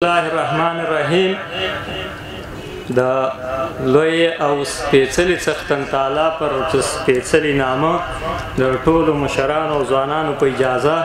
الله الرحمن الرحیم د لوی او سپېڅلي څښتن تعالی پر سپېڅلي نامه د ټولو مشرانو او ځوانانو په اجازه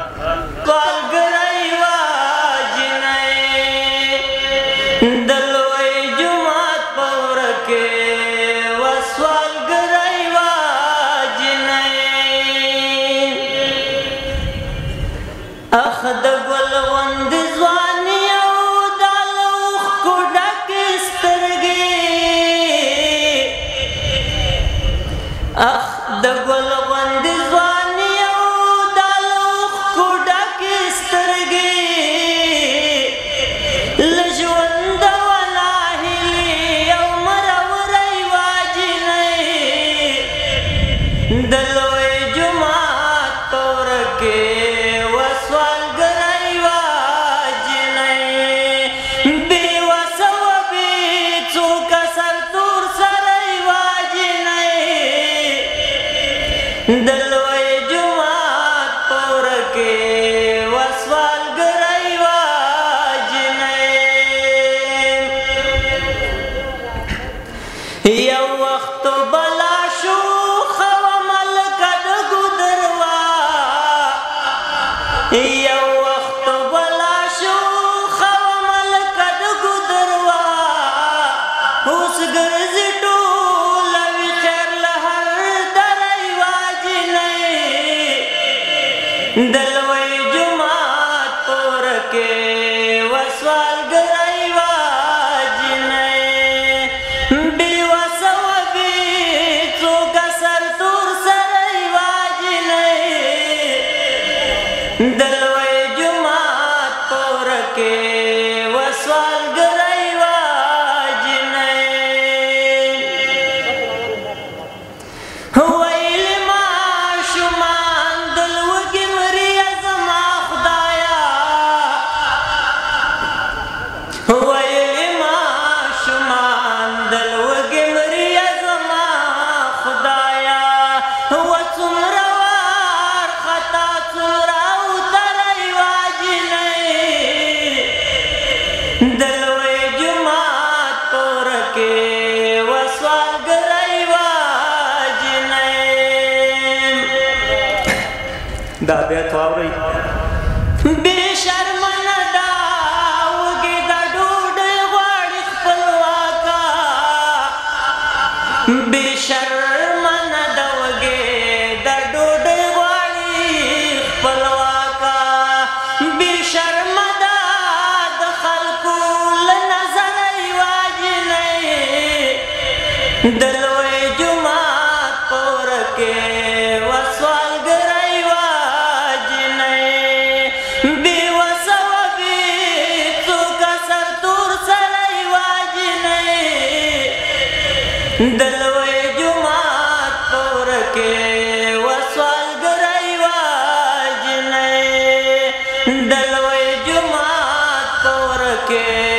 دا بیت واورئ بې شرمه نه ده وږې د ډوډۍ غواړي خپلواکه بې شرمه نه ده وږې د ډوډۍ غواړي خپلواکه بې شرمه ده د خلکو له نظره یوه جنۍ د لوی جومات په وره کې د لوی جومات په وره کې وسوالګرۍ وه جنۍ د لوی جومات په وره کې